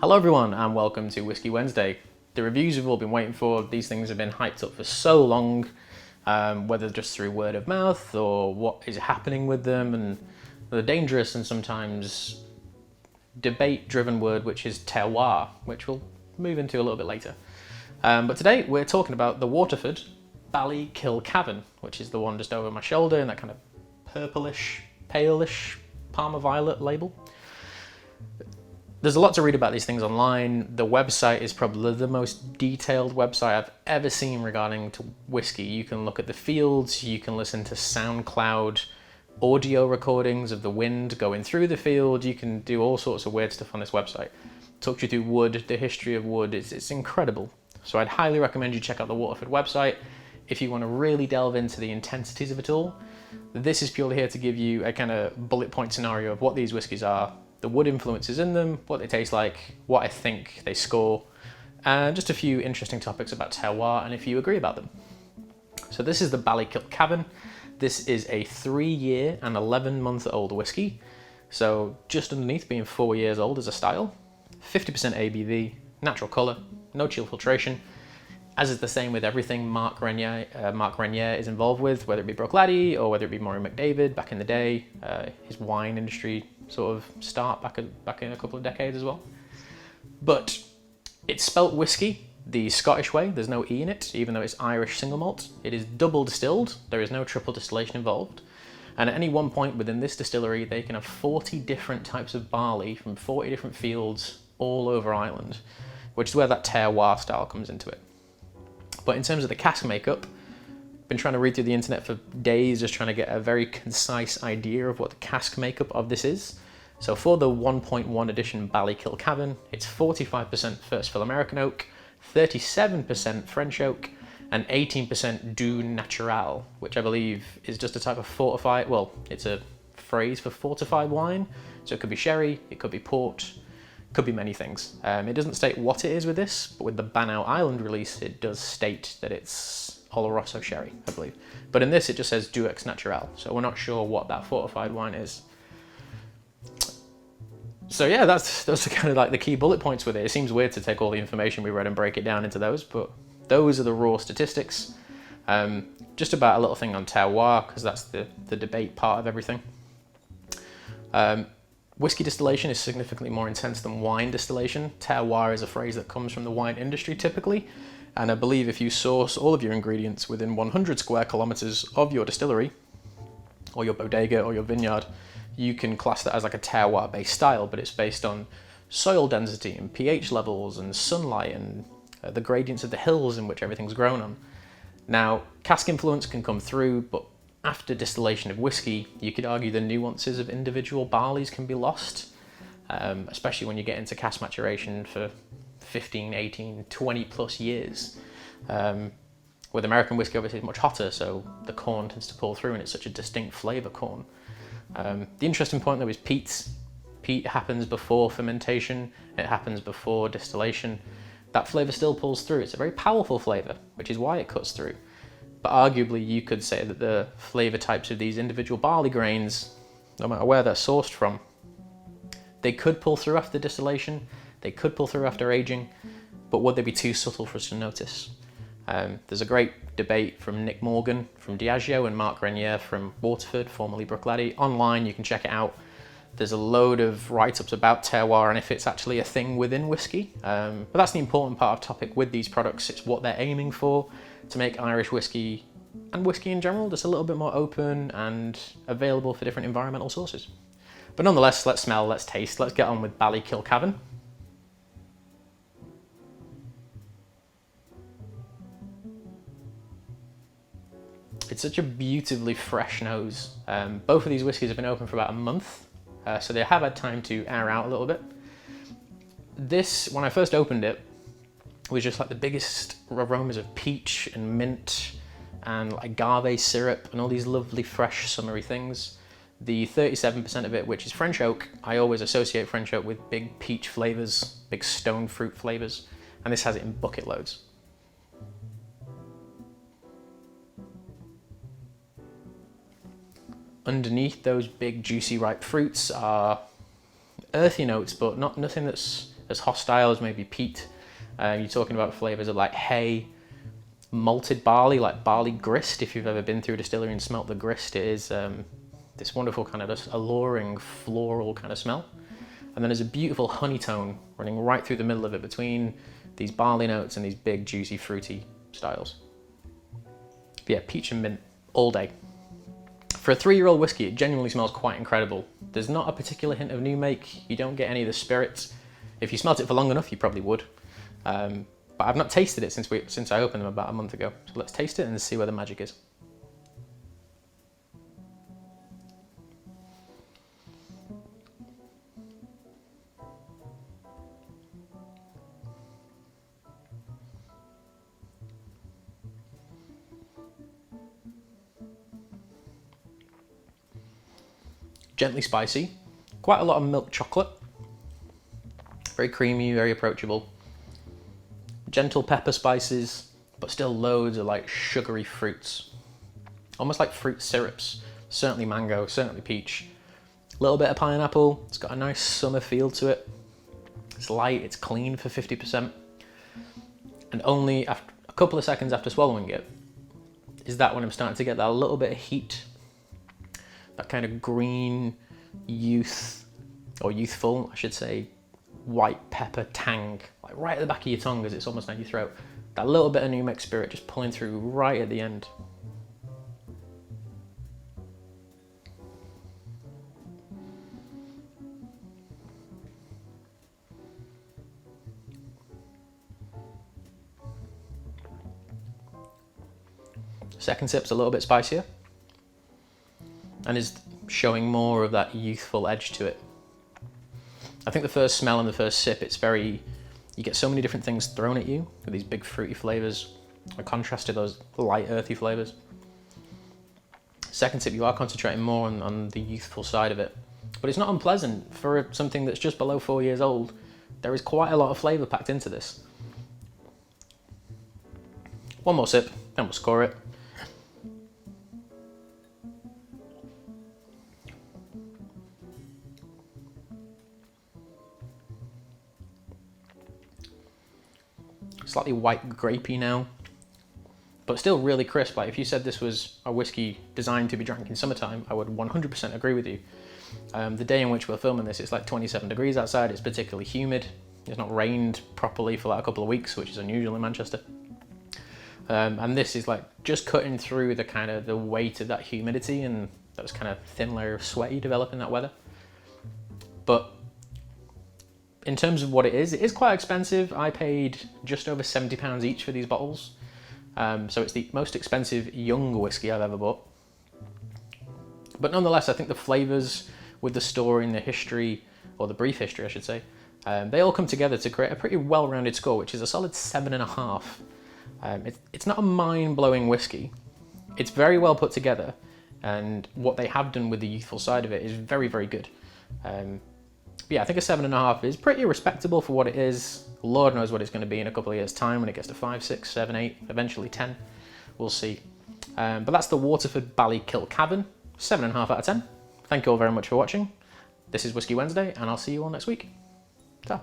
Hello everyone and welcome to Whisky Wednesday. The reviews you've all been waiting for. These things have been hyped up for so long, whether just through word of mouth or what is happening with them, and the dangerous and sometimes debate-driven word which is terroir, which we'll move into a little bit later. But today we're talking about the Waterford Ballykilcavan, which is the one just over my shoulder in that kind of purplish, palish, Parma Violet label. There's a lot to read about these things online. The website is probably the most detailed website I've ever seen regarding to whiskey. You can look at the fields, you can listen to SoundCloud audio recordings of the wind going through the field, you can do all sorts of weird stuff on this website. Talks you through wood, the history of wood, it's incredible. So I'd highly recommend you check out the Waterford website if you want to really delve into the intensities of it all. This is purely here to give you a kind of bullet point scenario of what these whiskies are, the wood influences in them, what they taste like, what I think they score, and just a few interesting topics about terroir and if you agree about them. So this is the Ballykilcavan. This is a 3-year and 11-month-old whiskey. So just underneath being 4 years old as a style, 50% ABV, natural colour, no chill filtration. As is the same with everything Mark Renier is involved with, whether it be Bruichladdich or whether it be Maury McDavid back in the day, his wine industry sort of start back in a couple of decades as well. But it's spelt whiskey the Scottish way. There's no E in it, even though it's Irish single malt. It is double distilled. There is no triple distillation involved. And at any one point within this distillery, they can have 40 different types of barley from 40 different fields all over Ireland, which is where that terroir style comes into it. But in terms of the cask makeup, I've been trying to read through the internet for days, just trying to get a very concise idea of what the cask makeup of this is. So for the 1.1 edition Ballykilcavan, it's 45% first fill American oak, 37% French oak, and 18% du natural, which I believe is just a type of fortified, well, it's a phrase for fortified wine. So it could be sherry, it could be port, could be many things. It doesn't state what it is with this, but with the Bannow Island release, it does state that it's Oloroso sherry, I believe. But in this, it just says du natural, so we're not sure what that fortified wine is. So yeah, those are kind of like the key bullet points with it. It seems weird to take all the information we read and break it down into those, but those are the raw statistics. Just about a little thing on terroir, because that's the debate part of everything. Whiskey distillation is significantly more intense than wine distillation. Terroir is a phrase that comes from the wine industry typically, and I believe if you source all of your ingredients within 100 square kilometers of your distillery, or your bodega, or your vineyard, you can class that as like a terroir-based style, but it's based on soil density and pH levels and sunlight and the gradients of the hills in which everything's grown on. Now, cask influence can come through, but after distillation of whiskey, you could argue the nuances of individual barleys can be lost, especially when you get into cask maturation for 15, 18, 20 plus years. With American whiskey, obviously, it's much hotter, so the corn tends to pull through and it's such a distinct flavour corn. The interesting point though is peat. Peat happens before fermentation, it happens before distillation. That flavour still pulls through. It's a very powerful flavour, which is why it cuts through. But arguably you could say that the flavour types of these individual barley grains, no matter where they're sourced from, they could pull through after distillation, they could pull through after aging, but would they be too subtle for us to notice? There's a great debate from Nick Morgan from Diageo and Mark Renier from Waterford, formerly Bruichladdich. Online, you can check it out. There's a load of write-ups about terroir and if it's actually a thing within whiskey. But that's the important part of topic with these products. It's what they're aiming for, to make Irish whiskey and whiskey in general just a little bit more open and available for different environmental sources. But nonetheless, let's smell, let's taste, let's get on with Ballykilcavan. It's such a beautifully fresh nose. Both of these whiskies have been open for about a month, so they have had time to air out a little bit. This, when I first opened it, was just like the biggest aromas of peach and mint and like agave syrup and all these lovely fresh summery things. The 37% of it, which is French oak, I always associate French oak with big peach flavours, big stone fruit flavours, and this has it in bucket loads. Underneath those big juicy ripe fruits are earthy notes, but nothing that's as hostile as maybe peat. You're talking about flavors of like hay, malted barley, like barley grist. If you've ever been through a distillery and smelt the grist, it is this wonderful kind of just alluring floral kind of smell. And then there's a beautiful honey tone running right through the middle of it between these barley notes and these big juicy fruity styles. But yeah, peach and mint all day. For a 3-year-old whiskey, it genuinely smells quite incredible. There's not a particular hint of new make. You don't get any of the spirits. If you smelt it for long enough, you probably would. But I've not tasted it since I opened them about a month ago. So let's taste it and see where the magic is. Gently spicy, quite a lot of milk chocolate, very creamy, very approachable. Gentle pepper spices, but still loads of like sugary fruits, almost like fruit syrups. Certainly mango, certainly peach. A little bit of pineapple. It's got a nice summer feel to it. It's light, it's clean for 50%. And only after a couple of seconds after swallowing it is that when I'm starting to get that little bit of heat, that kind of green youth, or youthful, I should say, white pepper tang, like right at the back of your tongue as it's almost down your throat. That little bit of new mix spirit just pulling through right at the end. Second sip's a little bit spicier and is showing more of that youthful edge to it. I think the first smell and the first sip, you get so many different things thrown at you with these big fruity flavors, in contrast to those light earthy flavors. Second sip, you are concentrating more on the youthful side of it, but it's not unpleasant for something that's just below 4 years old. There is quite a lot of flavor packed into this. One more sip, then we'll score it. Slightly white grapey now, but still really crisp. Like if you said this was a whiskey designed to be drank in summertime, I would 100% agree with you. The day in which we're filming this, it's like 27 degrees outside. It's particularly humid. It's not rained properly for like a couple of weeks, which is unusual in Manchester. And this is like just cutting through the kind of the weight of that humidity and those kind of thin layer of sweat you develop in that weather. But in terms of what it is quite expensive. I paid just over £70 each for these bottles. So it's the most expensive young whiskey I've ever bought. But nonetheless, I think the flavors with the story and the history, or the brief history I should say, they all come together to create a pretty well-rounded score, which is a solid 7.5. It's not a mind-blowing whiskey. It's very well put together, and what they have done with the youthful side of it is very, very good. Yeah, I think a 7.5 is pretty respectable for what it is. Lord knows what it's going to be in a couple of years' time when it gets to 5, 6, 7, 8, eventually 10. We'll see. But that's the Waterford Ballykilcavan, 7.5 out of 10. Thank you all very much for watching. This is Whisky Wednesday, and I'll see you all next week. Ta.